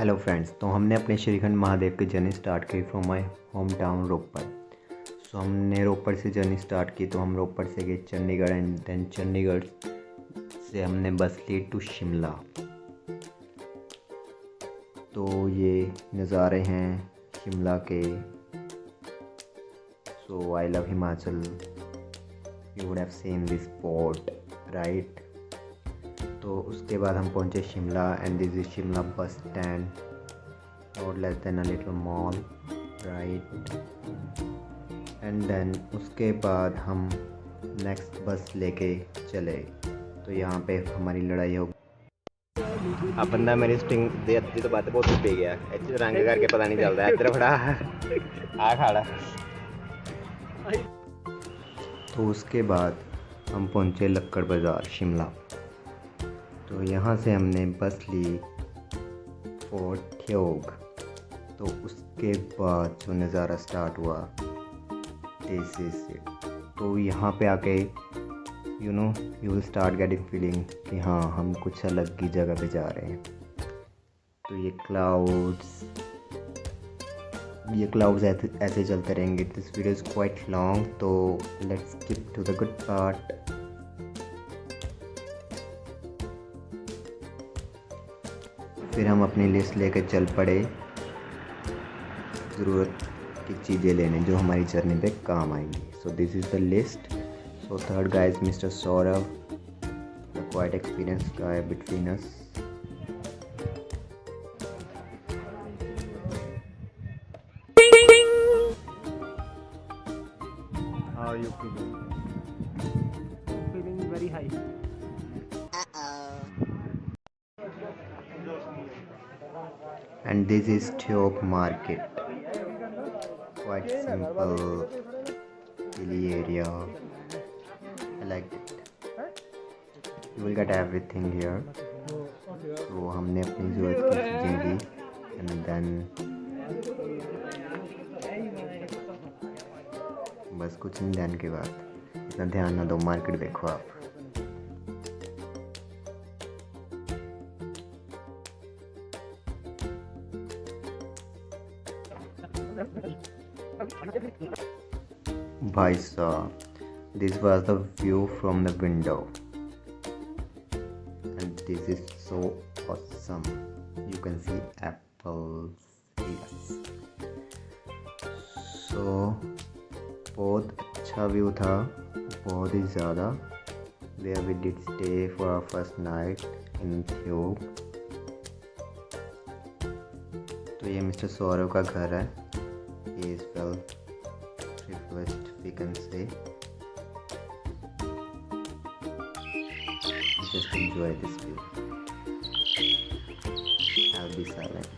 Hello friends, तो हमने अपने श्रीखंड महादेव की जर्नी स्टार्ट की फ्रॉम माई होम टाउन रोपड़। सो हमने रोपड़ से जर्नी स्टार्ट की, तो हम रोपड़ से गए चंडीगढ़ एंड देन चंडीगढ़ से हमने बस ली टू शिमला। तो ये नज़ारे हैं शिमला के। So I love Himachal, you would have seen this spot right. तो उसके बाद हम पहुंचे Shimla and this is Shimla bus stand, not less than a little mall right. And then उसके बाद हम नेक्स्ट बस लेके चले। तो यहाँ पे हमारी लड़ाई हो गई। अब बंदा मेरी स्टिंग दे अद्धी तो बात बहुत पी गया, इतने रंग करके पता नहीं चलता है। इधर बड़ा आ खाड़ा। तो उसके बाद हम पहुँचे लक्कड़ बाज़ार शिमला। तो यहाँ से हमने बस ली फॉर ठियोग। तो उसके बाद जो नज़ारा स्टार्ट हुआ दिस इज इट। तो यहाँ पे आके you will start getting feeling कि हाँ हम कुछ अलग की जगह पे जा रहे हैं। तो ये क्लाउड्स ऐसे चलते रहेंगे। This video is quite long, तो let's skip to the good part. फिर हम अपनी लिस्ट लेकर चल पड़े ज़रूरत की चीज़ें लेने जो हमारी जर्नी पे काम आएंगी। So this is the list. So third guy is mister Saurabh, the quite experience guy between us. How are you feeling? Feeling very high. And this is Theok Market, quite simple, hilly area. I like it. You will get everything here. So हमने अपनी ज़रूरत की चीज़ें ली and then बस कुछ नहीं देने के बाद इतना ध्यान ना दो, मार्केट देखो आप। भाई साहब, this was the view from the window and this is so awesome. You can see apples. Yes. So बहुत अच्छा व्यू था, बहुत ही ज़्यादा। Where we did stay for our first night in Theog। तो ये मिस्टर सौरभ का घर है। He is well privileged, we can say. Just enjoy this view. I'll be silent.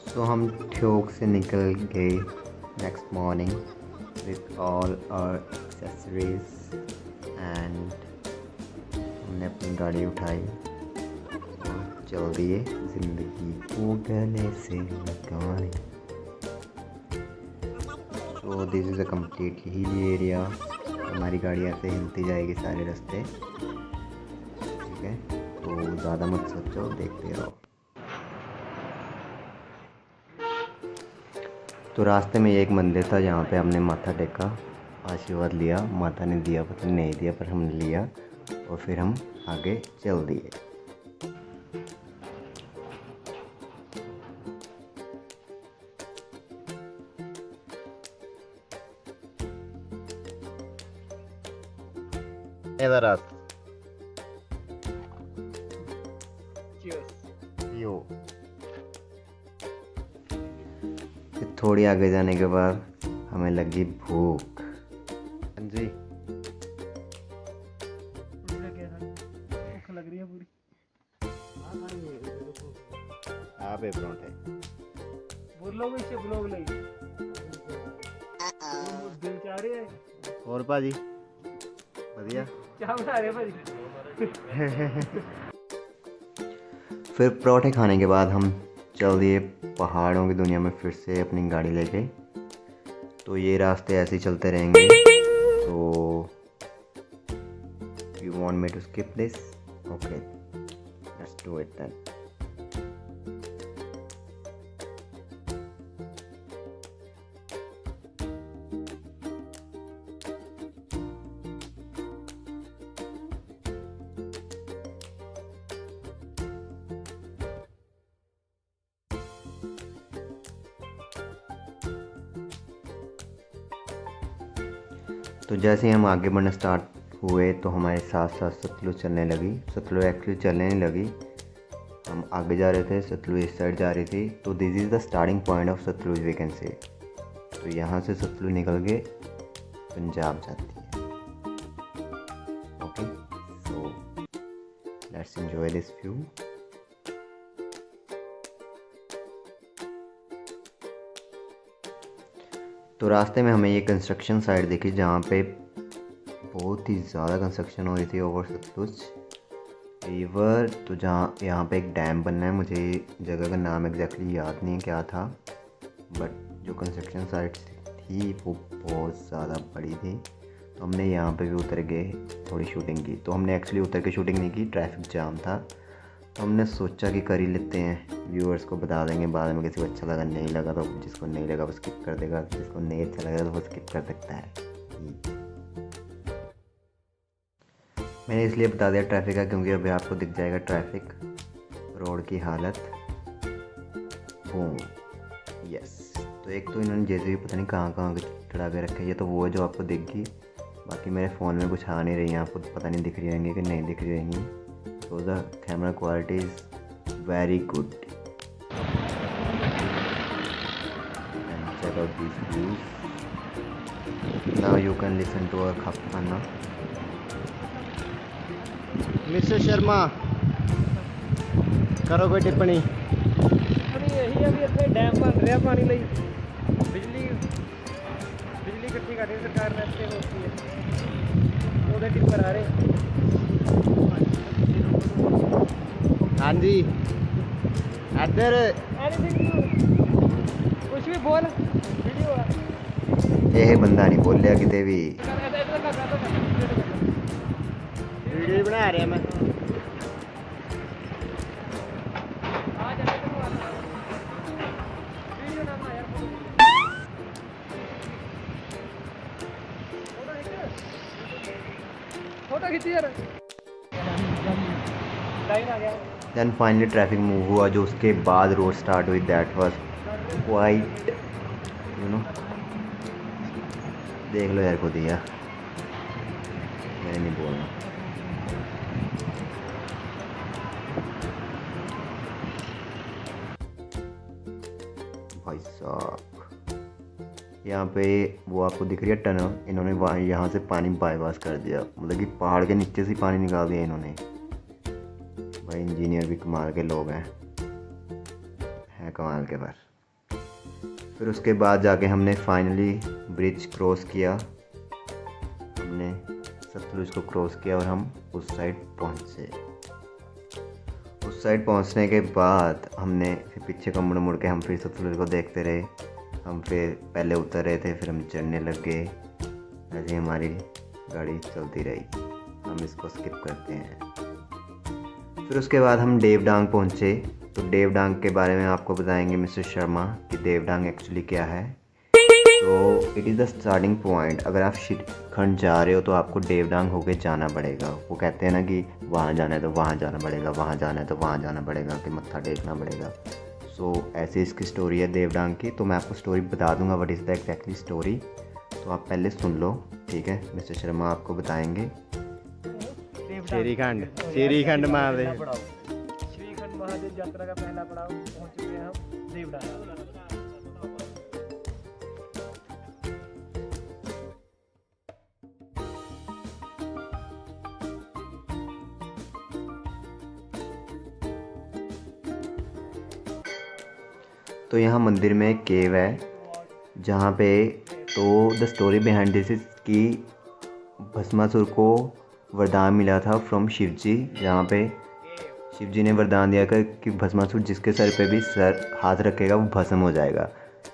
So हम ठियोग से निकल गए next morning with all our accessories and हमने अपनी गाड़ी उठाई और चल दिए ज़िंदगी को गले से लगाने। तो this is a completely hilly area. हमारी गाड़ी ऐसे हिलती जाएगी सारे रास्ते, ठीक है। तो ज़्यादा मत सोचो, देखते रहो। तो रास्ते में एक मंदिर था जहाँ पे हमने माथा टेका, आशीर्वाद लिया। माता ने दिया, पता नहीं दिया, पर हमने लिया और फिर हम आगे चल दिए। इधर यो थोड़ी आगे जाने के बाद हमें लगी भूख। हाँ जी, भूख लग रही है पूरी। आप परोंठे बोलो इसे ब्लॉग लगी दिल चाह रही है। और भाजी बढ़िया क्या बना रहे भाजी? फिर पराठे खाने के बाद हम चल दिए पहाड़ों की दुनिया में फिर से अपनी गाड़ी लेके। तो ये रास्ते ऐसे ही चलते रहेंगे। तो you want me to skip this? Okay, let's do it then. तो जैसे ही हम आगे बढ़ना स्टार्ट हुए तो हमारे साथ साथ सतलुज चलने लगी। सतलुज एक्चुअली चलने नहीं लगी, हम आगे जा रहे थे, सतलुज इस साइड जा रही थी। तो this is the starting point of Sutlej we can say. तो यहाँ से सतलुज निकल के पंजाब जाती है। Okay, so let's enjoy this view. तो रास्ते में हमें ये कंस्ट्रक्शन साइट दिखी जहाँ पे बहुत ही ज़्यादा कंस्ट्रक्शन हो रही थी ओवर सतलुज रिवर। तो जहाँ यहाँ पे एक डैम बनना है, मुझे जगह का नाम एग्जैक्टली याद नहीं क्या था, बट जो कंस्ट्रक्शन साइट थी वो बहुत ज़्यादा बड़ी थी। तो हमने यहाँ पे भी उतर के थोड़ी शूटिंग की। तो हमने एक्चुअली उतर के शूटिंग नहीं की, ट्रैफिक जाम था। तो हमने सोचा कि कर ही लेते हैं, व्यूअर्स को बता देंगे बाद में, किसी को अच्छा लगा नहीं लगा तो जिसको नहीं लगा वो स्किप कर देगा, जिसको नहीं अच्छा लगा तो वो स्किप कर सकता है। मैंने इसलिए बता दिया ट्रैफिक का क्योंकि अभी आपको दिख जाएगा ट्रैफिक, रोड की हालत। Boom, yes. तो एक तो इन्होंने जेसीबी पता नहीं कहाँ चढ़ा के रखे, ये तो वो है जो आपको दिखेगी। बाकी मेरे फ़ोन में कुछ आ नहीं रही है, आपको पता नहीं दिख रही रहेंगी कि नहीं दिख रही रहेंगी। So the camera quality is very good, and check out these views. Now you can listen to our khapana. Mister Sharma, करो कोई टिप्पणी। यही अभी इतने डैम बन रहा पानी ਲਈ बिजली इकट्ठी कर रही सरकार ने, ਇੱਥੇ ਹੋਤੀ है ਉਹਦੇ ਟਿੱਪਰ ਆ ਰਹੇ। हाँ जी, इधर कुछ भी बोल, वीडियो ਇਹ ਬੰਦਾ ਨਹੀਂ ਬੋਲਿਆ ਕਿਤੇ ਵੀ। वीडियो बना रहे हैं मैं। फोटो खींची यार, टाइम आ गया। देन फाइनली ट्रैफिक मूव हुआ, जो उसके बाद रोड स्टार्ट हुई। दैट वाज क्वाइट देख लो यार खुद ही, यार मैं नहीं बोलना। भाई साहब, यहाँ पे वो आपको दिख रही है टनल, इन्होंने यहाँ से पानी बाईपास कर दिया, मतलब कि पहाड़ के नीचे से पानी निकाल दिया इन्होंने। भाई इंजीनियर भी कमाल के लोग हैं कमाल के। पर फिर उसके बाद जाके हमने फाइनली ब्रिज क्रॉस किया, हमने सतलुज को क्रॉस किया और हम उस साइड पहुँचे। उस साइड पहुँचने के बाद हमने फिर पीछे को मुड़ के हम फिर सतलुज को देखते रहे। हम फिर पहले उतर रहे थे, फिर हम चढ़ने लग गए। ऐसे हमारी गाड़ी चलती रही, हम इसको स्किप करते हैं। फिर उसके बाद हम देवडांग पहुँचे। तो देवडांग के बारे में आपको बताएंगे मिस्टर शर्मा कि देवडांग एक्चुअली क्या है। तो it is the starting point. अगर आप शिखंड जा रहे हो तो आपको देवडांग होके जाना पड़ेगा। वो कहते हैं ना कि वहाँ जाना है तो वहाँ जाना पड़ेगा, वहाँ जाना है तो वहाँ जाना पड़ेगा, कि मत्था टेकना पड़ेगा। सो ऐसे इसकी स्टोरी है देवडांग की। तो मैं आपको स्टोरी बता दूंगा what is the exactly story, तो आप पहले सुन लो, ठीक है। मिस्टर शर्मा आपको बताएंगे। श्रीखंड महादेव, श्रीखंड महादेव यात्रा का पहला पड़ाव पहुंच चुके हैं हम देवडांग। तो यहाँ मंदिर में एक केव है जहाँ पे, तो the story behind this is कि भस्मासुर को वरदान मिला था फ्रॉम शिव जी, जहाँ पे शिव जी ने वरदान दिया कि भस्मासुर जिसके सर पे भी हाथ रखेगा वो भस्म हो जाएगा।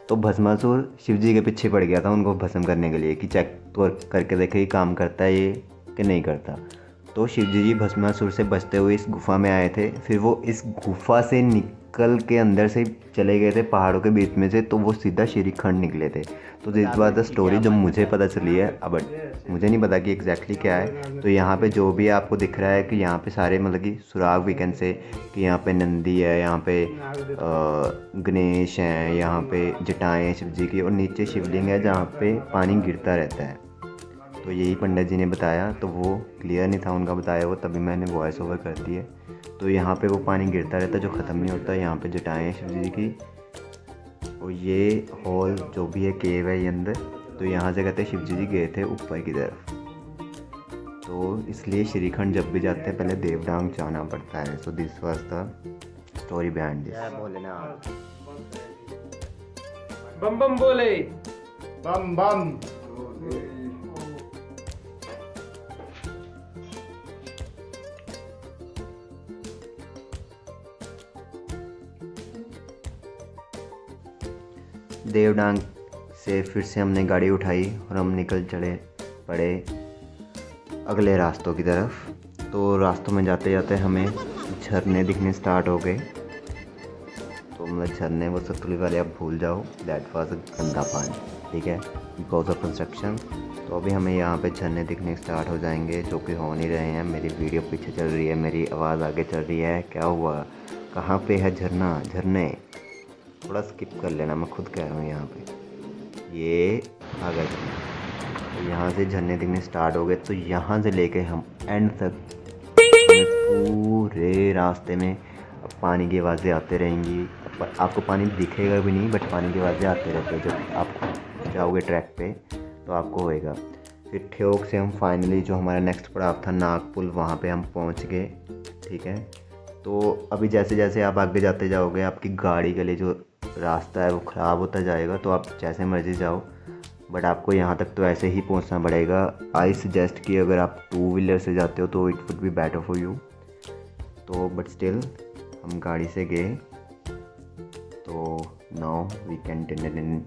तो भस्मासुर शिव जी के पीछे पड़ गया था उनको भस्म करने के लिए कि चेक तो करके देखे कि काम करता है ये कि नहीं करता। तो शिव जी भस्मासुर से बचते हुए इस गुफा में आए थे। फिर वो इस गुफा से निकल के अंदर से चले गए थे पहाड़ों के बीच में से, तो वो सीधा श्रीखंड निकले थे। तो दिस वाज द स्टोरी जो मुझे पता चली है। अब मुझे नहीं पता कि एग्जैक्टली क्या है। तो यहाँ पे जो भी आपको दिख रहा है कि यहाँ पे सारे मतलब कि सुराग वीकेंड से कि यहाँ पे नंदी है, यहाँ पे गणेश हैं, यहाँ पे जटाएँ हैं शिव जी की, और नीचे शिवलिंग है जहाँ पे पानी गिरता रहता है। तो यही पंडित जी ने बताया, तो वो क्लियर नहीं था उनका बताया वो, तभी मैंने वॉइस ओवर कर दी है। तो यहाँ पे वो पानी गिरता रहता है जो ख़त्म नहीं होता। यहाँ पे जटाएँ हैं शिव जी की, और ये हॉल जो भी है केव है ये अंदर। तो यहाँ से कहते हैं शिव जी गए थे ऊपर की तरफ, तो इसलिए श्रीखंड जब भी जाते हैं पहले देवडांग जाना पड़ता है। So this was the story behind this. Bholenath बम बम बोले, बम बम। देवडांग से फिर से हमने गाड़ी उठाई और हम निकल चले पड़े अगले रास्तों की तरफ। तो रास्तों में जाते जाते हमें झरने दिखने स्टार्ट हो गए। तो मतलब झरने वो सतलुज वाले आप भूल जाओ, दैट वाज गंदा पानी, ठीक है, बिकॉज ऑफ कंस्ट्रक्शन। तो अभी हमें यहाँ पे झरने दिखने स्टार्ट हो जाएंगे, जो कि हो नहीं रहे हैं। मेरी वीडियो पीछे चल रही है, मेरी आवाज़ आगे चल रही है। क्या हुआ, कहाँ पे है झरना? झरने थोड़ा स्किप कर लेना, मैं खुद कह रहा हूँ। यहाँ पे ये आ गए, तो यहाँ से झरने दिखने स्टार्ट हो गए। तो यहाँ से लेके हम एंड तक पूरे रास्ते में पानी की आवाज़ें आते रहेंगी। आपको पानी दिखेगा भी नहीं, बट पानी की आवाज़ें आते रहते हैं। जब आप जाओगे ट्रैक पे तो आपको होएगा। फिर ठियोग से हम फाइनली जो हमारा नेक्स्ट पड़ाव था नागपुल, वहाँ पे हम पहुँच गए, ठीक है। तो अभी जैसे जैसे आप आगे जाते जाओगे आपकी गाड़ी के लिए जो रास्ता है वो ख़राब होता जाएगा। तो आप जैसे मर्जी जाओ, बट आपको यहाँ तक तो ऐसे ही पहुँचना पड़ेगा। आई सजेस्ट कि अगर आप 2 व्हीलर से जाते हो तो it would be better for you. तो बट स्टिल हम गाड़ी से गए। तो now we can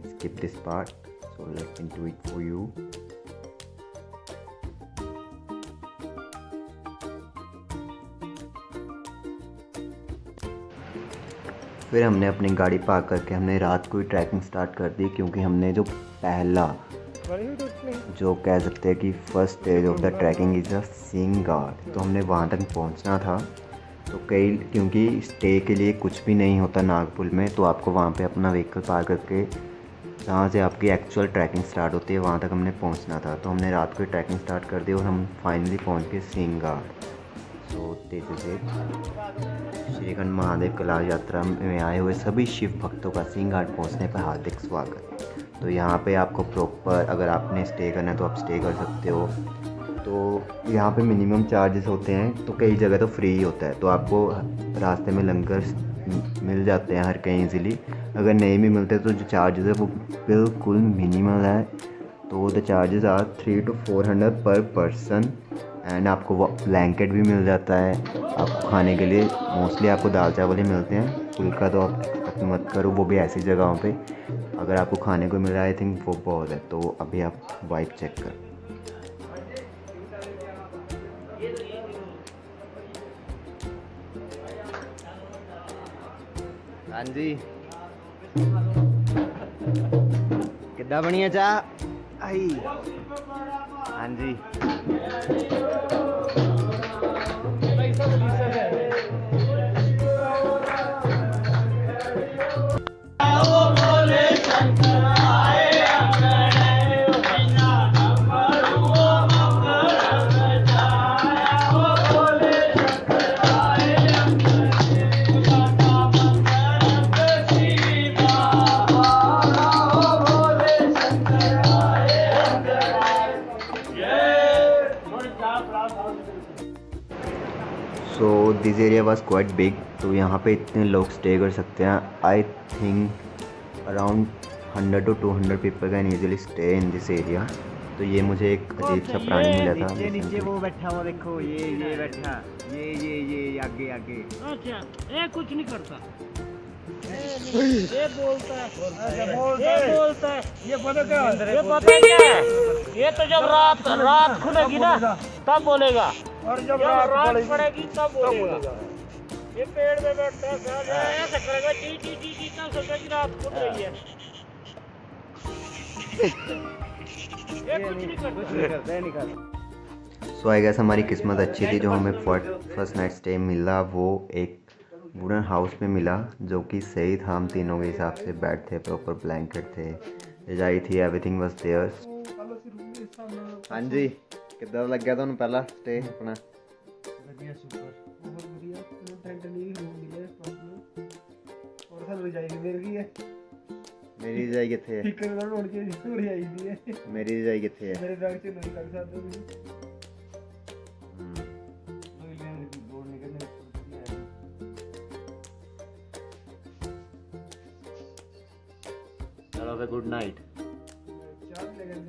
skip this part, so let me do it for you. फिर हमने अपनी गाड़ी पार्क करके हमने रात को ही ट्रैकिंग स्टार्ट कर दी, क्योंकि हमने जो पहला जो कह सकते हैं कि first stage of the trekking is a Singh guard, तो हमने वहाँ तक पहुँचना था। तो क्योंकि स्टे के लिए कुछ भी नहीं होता नागपुर में, तो आपको वहाँ पे अपना व्हीकल पार्क करके जहाँ से आपकी एक्चुअल ट्रैकिंग स्टार्ट होती है वहाँ तक हमने पहुँचना था। तो हमने रात को ट्रैकिंग स्टार्ट कर दी और हम फाइनली पहुँच गए Singh guard. So this is it. Shrikhand Mahadev Kailash यात्रा में आए हुए सभी शिव भक्तों का सिंह घाट पहुँचने पर हार्दिक स्वागत। तो यहाँ पे आपको प्रॉपर अगर आपने स्टे करना है तो आप स्टे कर सकते हो। तो यहाँ पे मिनिमम चार्जेस होते हैं, तो कई जगह तो फ्री ही होता है। तो आपको रास्ते में लंगर मिल जाते हैं हर कहीं ईजीली। अगर नहीं भी मिलते तो जो चार्जेस है वो बिल्कुल मिनिमल है। तो द चार्जेस आर 300 to 400 पर पर्सन। एंड आपको वो ब्लैंकेट भी मिल जाता है। आपको खाने के लिए मोस्टली आपको दाल चावल ही मिलते हैं, फुल्का तो आप एक्सपेक्ट मत करो, वो भी ऐसी जगहों पे। अगर आपको खाने को मिल रहा है आई थिंक वो बहुत है। तो अभी आप वाइब चेक कर। हाँ जी, कितना बढ़िया चाह आई। हाँ जी, so this area was quite big. तो यहाँ पे इतने लोग स्टे कर सकते हैं। I think around 100 to 200 people can easily stay in this area. तो ये मुझे एक अजीब सा प्राणी मिला था। नीचे नीचे वो बैठा हुआ देखो, ये बैठा, ये आगे आगे। अच्छा ये कुछ नहीं करता, ये बोलता है, ये बोलता है, ये पता क्या है, ये तो जब रात खुलेगी ना तब बोलेगा, और जब रात पड़ेगी तब बोलेगा। ये पेड़ में बैठता है, ऐसा करेगा ची ची ची ची, तब सोचेगा कि रात खुल रही है। ये कुछ नहीं करता, नहीं करता। सो आई गेस हमारी किस्मत अच्छी थी, जो हमें फर्स्ट नाइट स्टे मिला वो एक वुडन हाउस में मिला, जो कि सही था। हम तीनों के हिसाब से बेड थे, प्रॉपर ब्लैंकेट थे, रजाई थी, एवरीथिंग वाज देयर। हाँ जी, कितना लग गया ਤੁਹਾਨੂੰ ਪਹਿਲਾ स्टे अपना? ਵਧੀਆ ਸੁਪਰ, ਬਹੁਤ ਵਧੀਆ। ਟੈਂਟ ਨਹੀਂ ਰੂਮ ਮਿਲਿਆ ਪ੍ਰੋਪਰ, ਔਰ ਸਾਨੂੰ ਰਜਾਈ ਮਿਲ ਗਈ ਹੈ। ਮੇਰੀ ਰਜਾਈ ਕਿੱਥੇ ਹੈ? ਇੱਕ ਨਾਲ ਹੋਣ ਕੇ ਰਜਾਈ ਦੀ ਹੈ। ਮੇਰੀ ਰਜਾਈ ਕਿੱਥੇ ਹੈ? ਮੇਰੇ ਬੈਗ 'ਚ ਨਹੀਂ ਲੱਗ ਸਕਦਾ ਤੁਸੀਂ। ਕੋਈ ਲੈਣ ਦੀ ਲੋੜ ਨਹੀਂ ਕਰਨੀ। चलो फिर गुड नाइट। चार ले गए।